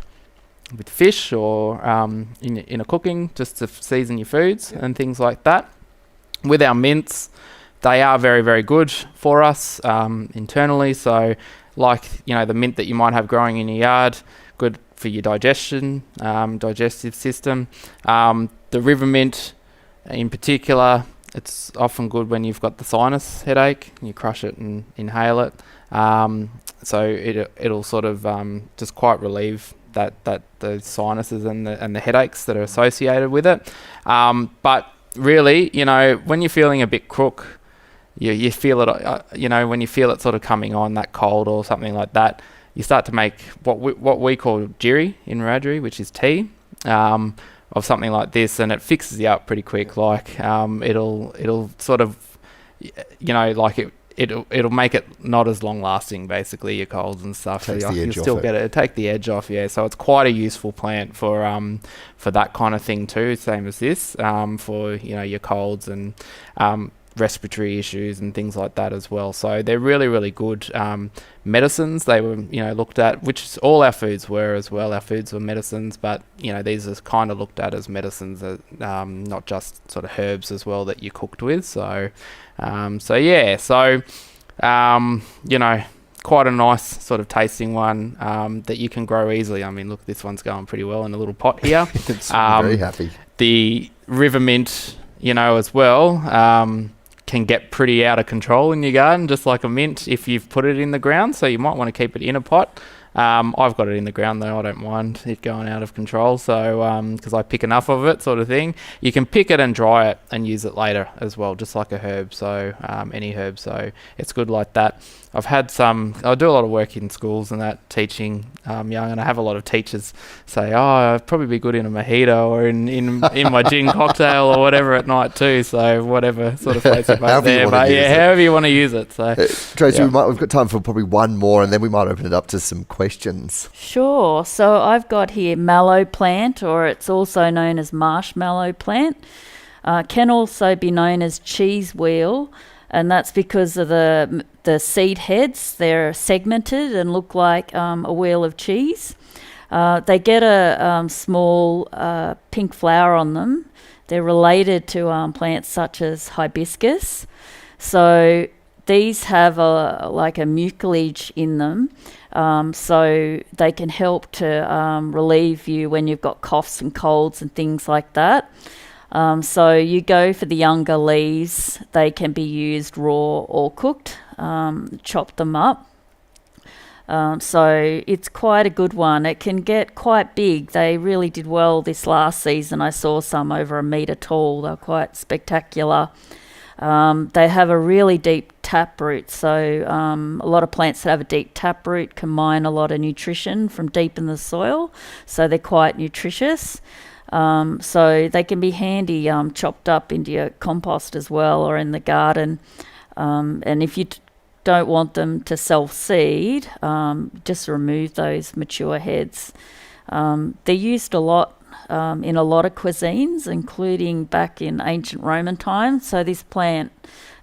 with fish or in a cooking, just to season your foods and things like that. With our mints, they are very, very good for us internally. So like, the mint that you might have growing in your yard, good for your digestion, digestive system. The river mint in particular, it's often good when you've got the sinus headache, and you crush it and inhale it. So it'll sort of just quite relieve that the sinuses and the headaches that are associated with it. But really, when you're feeling a bit crook, you feel it, when you feel it sort of coming on, that cold or something like that, you start to make what we call jiri in Wiradjuri, which is tea, of something like this, and it fixes you up pretty quick. Like it'll sort of, it'll make it not as long lasting, basically, your colds and stuff. Takes So the edge you still off get it. Take the edge off, yeah. So it's quite a useful plant for that kind of thing too, same as this, for your colds and respiratory issues and things like that as well. So they're really, really good medicines. They were looked at, which all our foods were as well. Our foods were medicines, but these are kind of looked at as medicines, not just sort of herbs as well that you cooked with. So quite a nice sort of tasting one that you can grow easily. I mean, look, this one's going pretty well in a little pot here. It's very happy. The river mint, as well, can get pretty out of control in your garden, just like a mint if you've put it in the ground. So you might want to keep it in a pot. I've got it in the ground though. I don't mind it going out of control. So because I pick enough of it, sort of thing. You can pick it and dry it and use it later as well, just like a herb. So any herb. So it's good like that. I do a lot of work in schools and that, teaching young, and I have a lot of teachers say, I'd probably be good in a mojito or in my gin cocktail or whatever at night too. So whatever sort of place it back there. But however you want to use it. So Tracey, we've got time for probably one more, and then we might open it up to some questions. Sure. So I've got here mallow plant, or it's also known as marshmallow plant. Can also be known as cheese wheel, and that's because of the seed heads. They're segmented and look like a wheel of cheese. They get a small pink flower on them. They're related to plants such as hibiscus. So these have a mucilage in them, so they can help to relieve you when you've got coughs and colds and things like that. So you go for the younger leaves. They can be used raw or cooked, chop them up. So it's quite a good one. It can get quite big. They really did well this last season. I saw some over 1 metre tall. They're quite spectacular. They have a really deep taproot. So a lot of plants that have a deep taproot can mine a lot of nutrition from deep in the soil. So they're quite nutritious. So they can be handy chopped up into your compost as well, or in the garden. And if you don't want them to self-seed, just remove those mature heads. They're used a lot in a lot of cuisines, including back in ancient Roman times. So this plant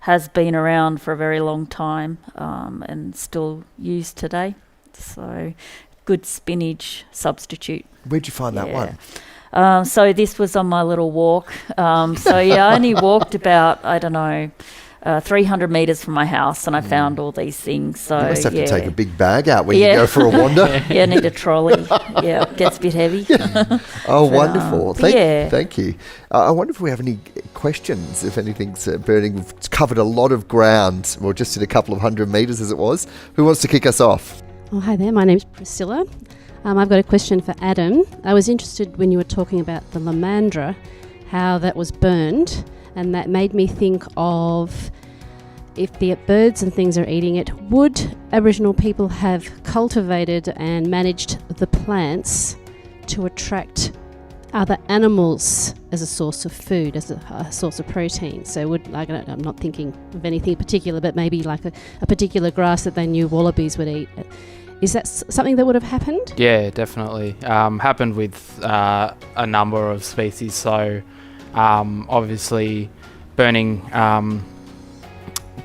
has been around for a very long time and still used today. So good spinach substitute. Where'd you find that one? So this was on my little walk. I only walked about, 300 metres from my house, and I found all these things. So You must have to take a big bag out when you go for a wander. Yeah, need a trolley. Yeah, it gets a bit heavy. Oh, wonderful. Thank you. I wonder if we have any questions, if anything's burning. We've covered a lot of ground. Well, just in a couple of 100 metres as it was. Who wants to kick us off? Oh, hi there. My name's Priscilla. I've got a question for Adam. I was interested when you were talking about the lamandra, how that was burned, and that made me think of, if the birds and things are eating it, would Aboriginal people have cultivated and managed the plants to attract other animals as a source of food, as a source of protein? So I'm not thinking of anything particular, but maybe like a particular grass that they knew wallabies would eat. Is that something that would have happened? Yeah, definitely. Happened with a number of species. So obviously burning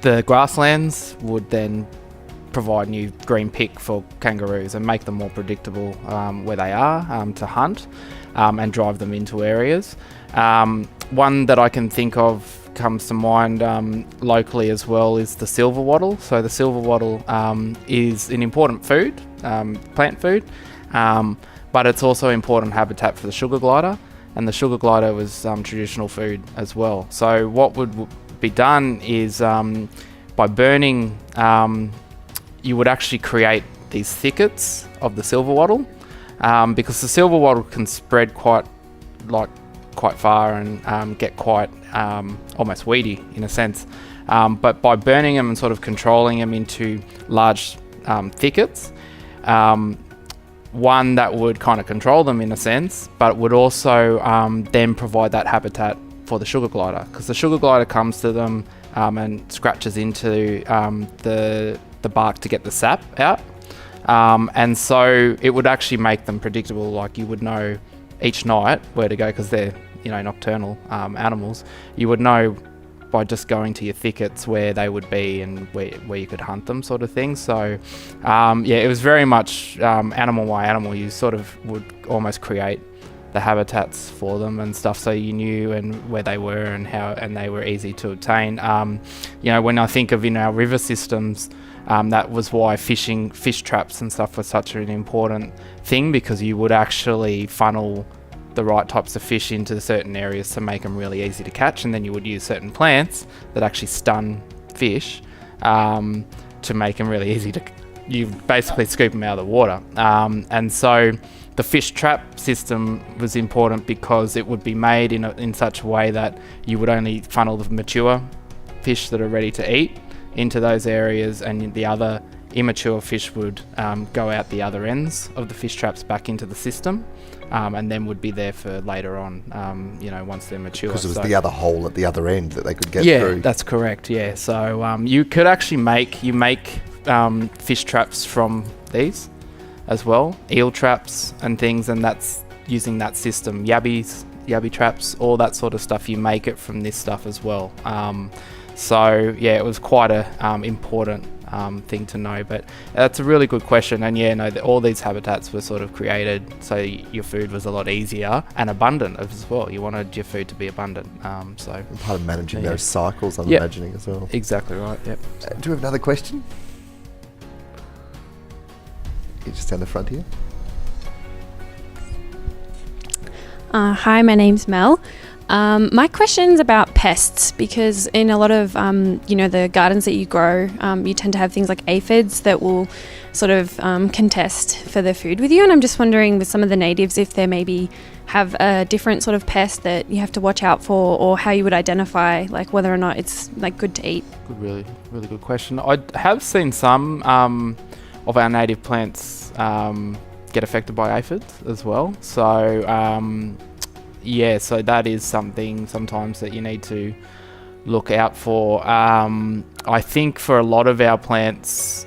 the grasslands would then provide new green pick for kangaroos and make them more predictable where they are to hunt and drive them into areas. One that I can think of comes to mind locally as well is the silver wattle. So the silver wattle is an important food, plant food, but it's also important habitat for the sugar glider, and the sugar glider was traditional food as well. So what would be done is by burning, you would actually create these thickets of the silver wattle, because the silver wattle can spread quite far and get quite almost weedy in a sense. But by burning them and sort of controlling them into large thickets, one that would kind of control them in a sense, but would also then provide that habitat for the sugar glider, because the sugar glider comes to them and scratches into the bark to get the sap out. And so it would actually make them predictable, like you would know each night where to go, because they're nocturnal animals. You would know by just going to your thickets where they would be and where you could hunt them, sort of thing. So it was very much animal by animal. You sort of would almost create the habitats for them and stuff, so you knew and where they were and how, and they were easy to obtain. When I think of in our river systems, that was why fish traps and stuff was such an important thing, because you would actually funnel the right types of fish into certain areas to make them really easy to catch, and then you would use certain plants that actually stun fish to make them really easy to, you basically scoop them out of the water. And so the fish trap system was important because it would be made in such a way that you would only funnel the mature fish that are ready to eat into those areas, and the other immature fish would go out the other ends of the fish traps back into the system, and then would be there for later on, once they're mature. Because it was the other hole at the other end that they could get through. Yeah, that's correct, yeah. So you could actually make fish traps from these as well, eel traps and things, and that's using that system. Yabby traps, all that sort of stuff, you make it from this stuff as well. It was quite a important thing to know, but that's a really good question. And all these habitats were sort of created so your food was a lot easier and abundant as well. You wanted your food to be abundant, so part of managing those cycles, I'm imagining as well. Exactly right. Yep. Do we have another question? You just down the front here. Hi, my name's Mel. My question's about pests, because in a lot of, the gardens that you grow, you tend to have things like aphids that will sort of contest for the food with you. And I'm just wondering with some of the natives if they maybe have a different sort of pest that you have to watch out for, or how you would identify like whether or not it's like good to eat. Really good question. I have seen some of our native plants get affected by aphids as well. So so that is something sometimes that you need to look out for. I think for a lot of our plants,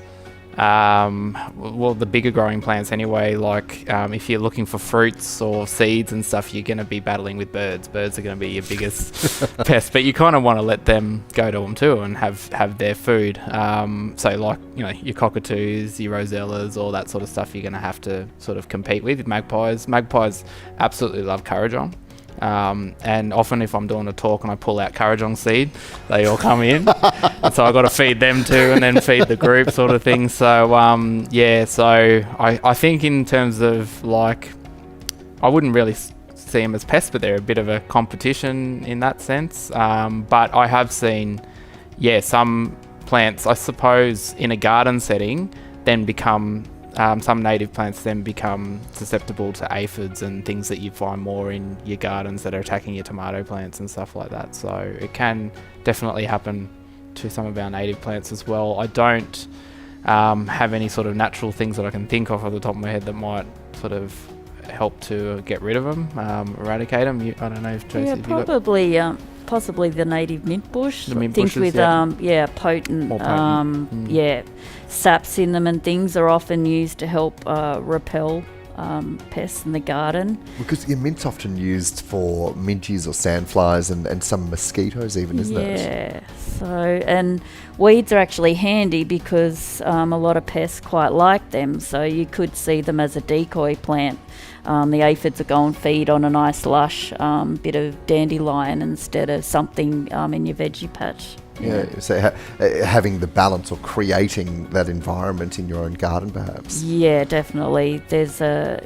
well, the bigger growing plants anyway, like if you're looking for fruits or seeds and stuff, you're going to be battling with birds. Birds are going to be your biggest pest, but you kind of want to let them go to them too and have their food. So like, you know, your cockatoos, your rosellas, all that sort of stuff you're going to have to sort of compete with. Magpies absolutely love Kurrajong. And often if I'm doing a talk and I pull out Kurrajong seed, they all come in. And so I've got to feed them too and then feed the group sort of thing. So, so I think in terms of like, I wouldn't really see them as pests, but they're a bit of a competition in that sense. But I have seen, some plants, I suppose, in a garden setting then become... some native plants then become susceptible to aphids and things that you find more in your gardens that are attacking your tomato plants and stuff like that. So it can definitely happen to some of our native plants as well. I don't have any sort of natural things that I can think of off the top of my head that might sort of help to get rid of them, eradicate them. I don't know if Tracey, Yeah, have you got... probably possibly the native mint bush. The mint things bushes, with potent, More potent. saps in them, and things are often used to help repel pests in the garden. Because mint's often used for minchies or sandflies and some mosquitoes even, isn't it? Yeah, so, and weeds are actually handy because a lot of pests quite like them, so you could see them as a decoy plant. The aphids will go and feed on a nice lush bit of dandelion instead of something in your veggie patch. Yeah, so having the balance or creating that environment in your own garden, perhaps. Yeah, definitely. There's a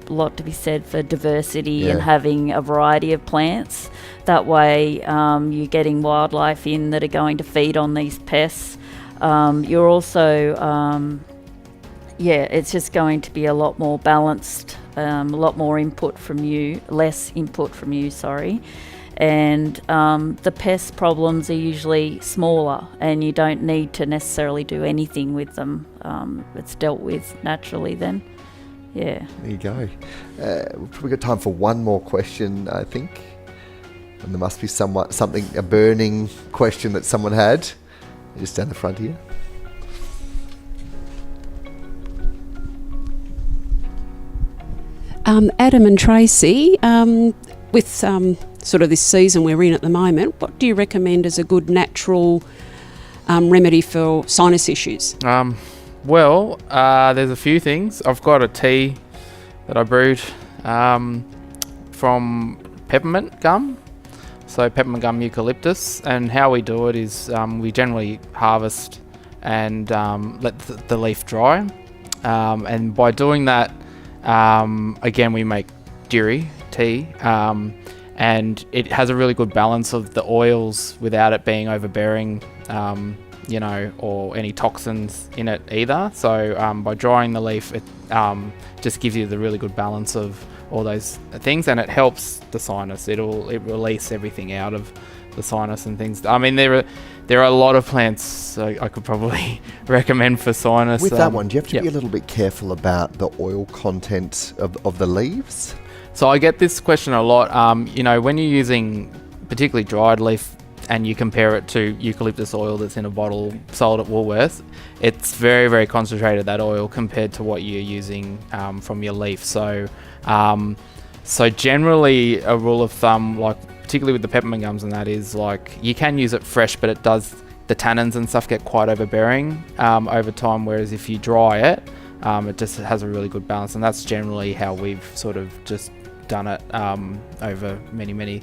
lot to be said for diversity and having a variety of plants. That way you're getting wildlife in that are going to feed on these pests. You're also, it's just going to be a lot more balanced, a lot more input from you, less input from you, and the pest problems are usually smaller and you don't need to necessarily do anything with them. It's dealt with naturally then. Yeah. There you go. We've probably got time for one more question, I think. And there must be a burning question that someone had. Just down the front here. Adam and Tracey, with sort of this season we're in at the moment, what do you recommend as a good natural remedy for sinus issues? Well, there's a few things. I've got a tea that I brewed from peppermint gum. So peppermint gum eucalyptus, and how we do it is we generally harvest and let the leaf dry. And by doing that, again, we make juri tea, and it has a really good balance of the oils without it being overbearing, or any toxins in it either. So by drying the leaf, it just gives you the really good balance of all those things, and it helps the sinus. It release everything out of the sinus and things. I mean, there are a lot of plants I could probably recommend for sinus. With that one, do you have to be a little bit careful about the oil content of the leaves? So I get this question a lot. When you're using particularly dried leaf and you compare it to eucalyptus oil that's in a bottle sold at Woolworths, it's very, very concentrated, that oil, compared to what you're using from your leaf. So generally a rule of thumb, like particularly with the peppermint gums and that, is like you can use it fresh, but the tannins and stuff get quite overbearing over time, whereas if you dry it, it just has a really good balance, and that's generally how we've sort of just done it over many, many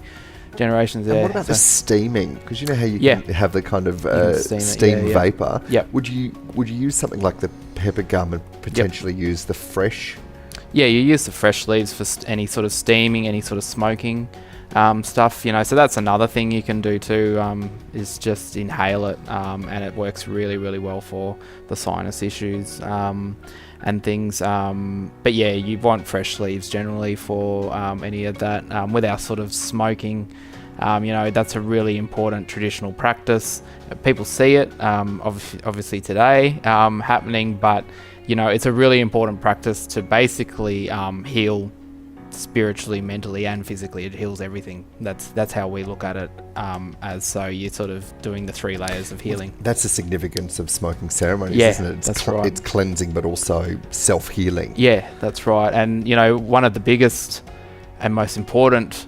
generations there. And what about the steaming? Because you know how you can have the kind of steam vapor. Yeah. Would you use something like the pepper gum and potentially use the fresh? Yeah, you use the fresh leaves for any sort of steaming, any sort of smoking stuff. So that's another thing you can do too. Is just inhale it, and it works really, really well for the sinus issues and things. But yeah, you want fresh leaves generally for any of that. With our sort of smoking, that's a really important traditional practice. People see it obviously today happening, but it's a really important practice to basically heal spiritually, mentally, and physically. It heals everything. That's how we look at it. As so, you're sort of doing the 3 layers of healing. That's the significance of smoking ceremonies, Yeah, isn't it? that's right. It's cleansing, but also self-healing. Yeah, that's right. And one of the biggest and most important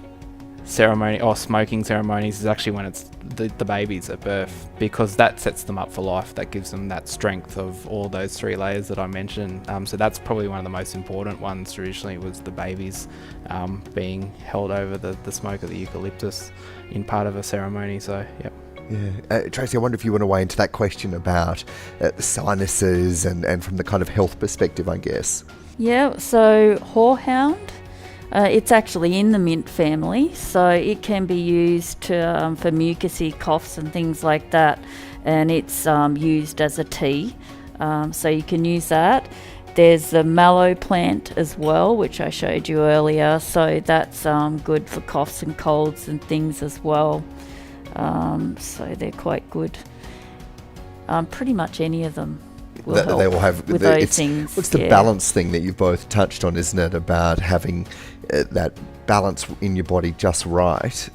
ceremony or smoking ceremonies is actually when it's the babies at birth, because that sets them up for life. That gives them that strength of all those 3 layers that I mentioned. So that's probably one of the most important ones traditionally, was the babies being held over the smoke of the eucalyptus in part of a ceremony. So yep. Yeah. Tracey, I wonder if you want to weigh into that question about the sinuses and from the kind of health perspective, I guess. Yeah, so horehound, it's actually in the mint family, so it can be used to, for mucousy coughs and things like that, and it's used as a tea, so you can use that. There's the mallow plant as well, which I showed you earlier, so that's good for coughs and colds and things as well. So they're quite good. Pretty much any of them will help they all have with those things. It's the balance thing that you've both touched on, isn't it? About having that balance in your body just right,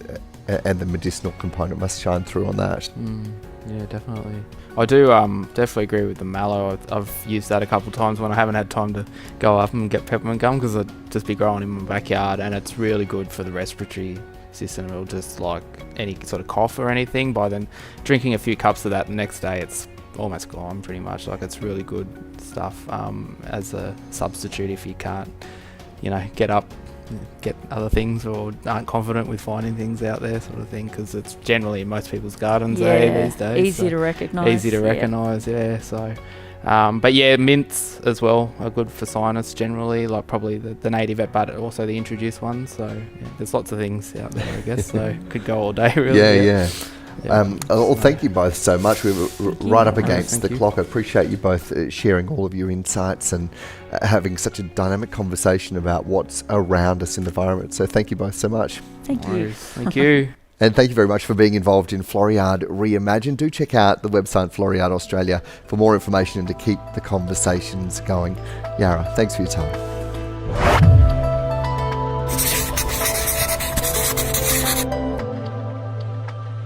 and the medicinal component must shine through on that. Yeah, definitely. I do definitely agree with the mallow. I've used that a couple of times when I haven't had time to go up and get peppermint gum, because I'd just be growing in my backyard, and it's really good for the respiratory system. It'll just, like any sort of cough or anything, by then drinking a few cups of that the next day, it's almost gone pretty much. Like, it's really good stuff as a substitute if you can't get up, get other things, or aren't confident with finding things out there, sort of thing, because it's generally in most people's gardens these days. Easy to recognise. Yeah. So but yeah, mints as well are good for sinus generally, like probably the native, but also the introduced ones. So yeah, there's lots of things out there, I guess. So could go all day, really. Yeah. Well, thank you both so much. We were right up against the clock. I appreciate you both sharing all of your insights and having such a dynamic conversation about what's around us in the environment. So thank you both so much. Thank you. Thank you. And thank you very much for being involved in Floriade Reimagined. Do check out the website Floriade Australia for more information and to keep the conversations going. Yara, thanks for your time.